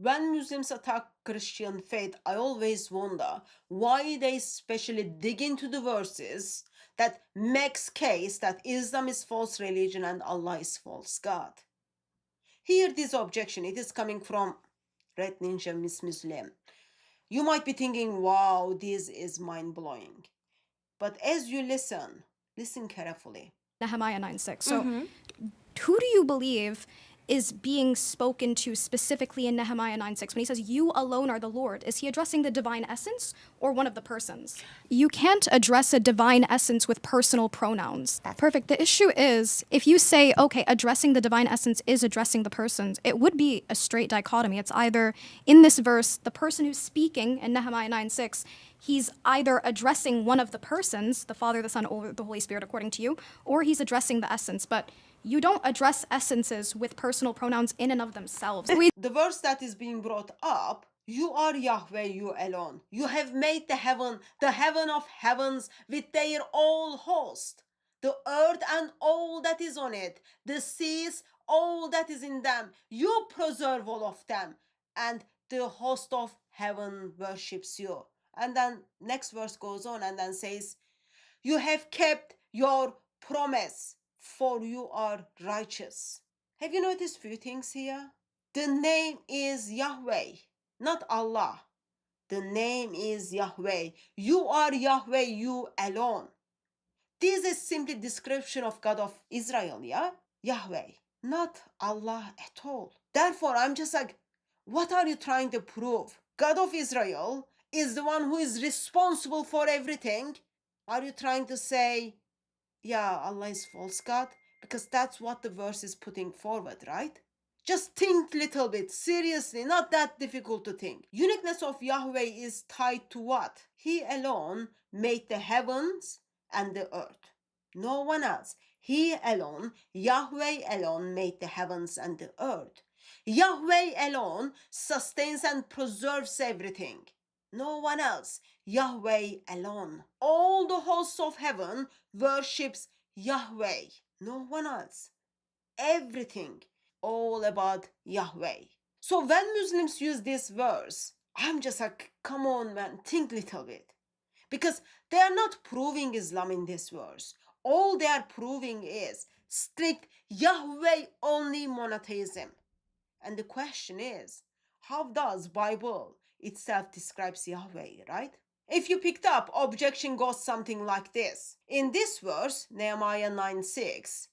When Muslims attack Christian faith, I always wonder why they specially dig into the verses that makes case that Islam is false religion and Allah is false God. Here this objection, it is coming from Red Ninja Miss Muslim. You might be thinking, wow, this is mind-blowing. But as you listen carefully. Nehemiah 9:6. So who do you believe is being spoken to specifically in Nehemiah 9:6 when he says, "You alone are the Lord"? Is he addressing the divine essence or one of the persons? You can't address a divine essence with personal pronouns. Perfect. The issue is if you say, okay, addressing the divine essence is addressing the persons, it would be a straight dichotomy. It's either in this verse, the person who's speaking in Nehemiah 9:6, he's either addressing one of the persons, the Father, the Son, or the Holy Spirit, according to you, or he's addressing the essence. But you don't address essences with personal pronouns in and of themselves. The verse that is being brought up, you are Yahweh, you alone. You have made the heaven of heavens with their all host, the earth and all that is on it, the seas, all that is in them. You preserve all of them, and the host of heaven worships you. And then next verse goes on and then says, you have kept your promise, for you are righteous. Have you noticed few things here? The name is Yahweh, not Allah. The name is Yahweh. You are Yahweh, you alone. This is simply description of God of Israel, yeah? Yahweh, not Allah at all. Therefore, I'm just like, what are you trying to prove? God of Israel is the one who is responsible for everything. Are you trying to say, yeah, Allah is false God? Because that's what the verse is putting forward, right? Just think little bit, seriously, not that difficult to think. Uniqueness of Yahweh is tied to what? He alone made the heavens and the earth. No one else. He alone, Yahweh alone made the heavens and the earth. Yahweh alone sustains and preserves everything. No one else. Yahweh alone. All the hosts of heaven worships Yahweh. No one else. Everything all about Yahweh. So when Muslims use this verse, I'm just like, come on, man, think little bit. Because they are not proving Islam in this verse. All they are proving is strict Yahweh only monotheism. And the question is, how does Bible itself describes Yahweh, right? If you picked up, objection goes something like this. In this verse, Nehemiah 9:6,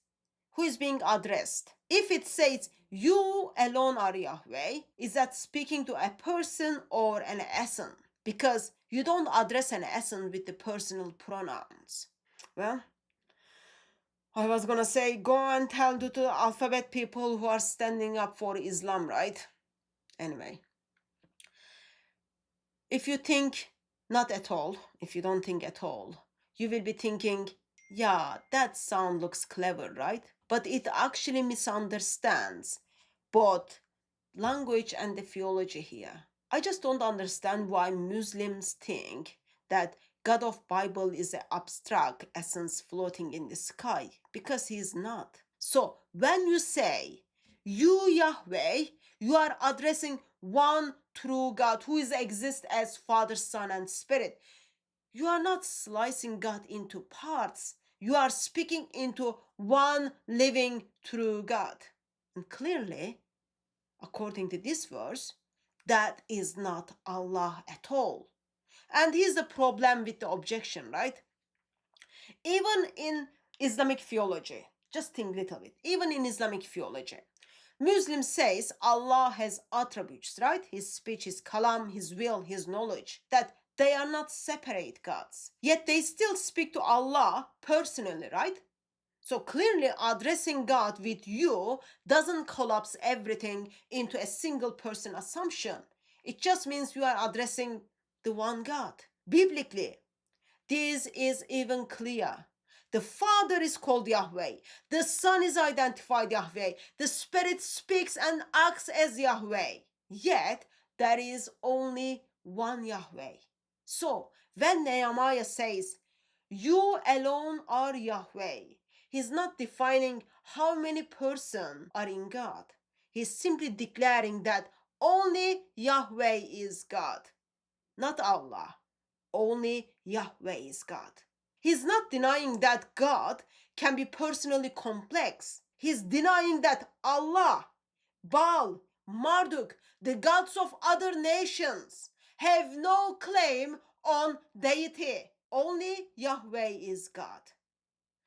who is being addressed? If it says, you alone are Yahweh, is that speaking to a person or an essence? Because you don't address an essence with the personal pronouns. Well, I was gonna say, go and tell the alphabet people who are standing up for Islam, right? Anyway, if you think not at all, if you don't think at all, you will be thinking, yeah, that sound looks clever, right? But it actually misunderstands both language and the theology here. I just don't understand why Muslims think that God of Bible is an abstract essence floating in the sky, because he is not. So when you say, you Yahweh, you are addressing one true God who is exist as Father, Son, and Spirit. You are not slicing God into parts. You are speaking into one living true God. And clearly, according to this verse, that is not Allah at all. And here's the problem with the objection, right? Even in Islamic theology, just think a little bit, even in Islamic theology, Muslim says Allah has attributes, right? His speech, his kalam, his will, his knowledge, that they are not separate gods. Yet they still speak to Allah personally, right? So clearly addressing God with you doesn't collapse everything into a single person assumption. It just means you are addressing the one God. Biblically, this is even clear. The Father is called Yahweh. The Son is identified Yahweh. The Spirit speaks and acts as Yahweh. Yet, there is only one Yahweh. So, when Nehemiah says, you alone are Yahweh, he's not defining how many persons are in God. He's simply declaring that only Yahweh is God, not Allah. Only Yahweh is God. He's not denying that God can be personally complex. He's denying that Allah, Baal, Marduk, the gods of other nations, have no claim on deity. Only Yahweh is God.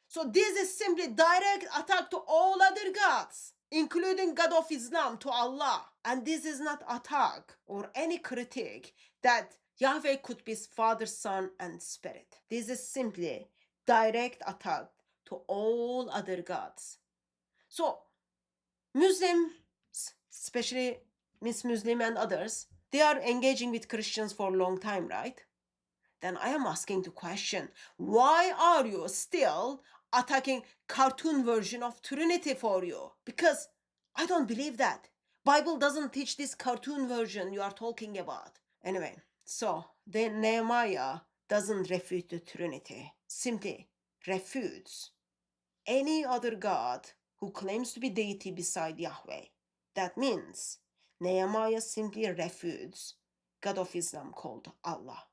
So this is simply direct attack to all other gods, including God of Islam, to Allah. And this is not attack or any critique that Yahweh could be Father, Son, and Spirit. This is simply direct attack to all other gods. So Muslims, especially Miss Muslim and others, they are engaging with Christians for a long time, right? Then I am asking the question, why are you still attacking cartoon version of Trinity for you? Because I don't believe that. Bible doesn't teach this cartoon version you are talking about. Anyway, so then Nehemiah doesn't refute the Trinity, simply refutes any other God who claims to be deity beside Yahweh. That means Nehemiah simply refutes God of Islam called Allah.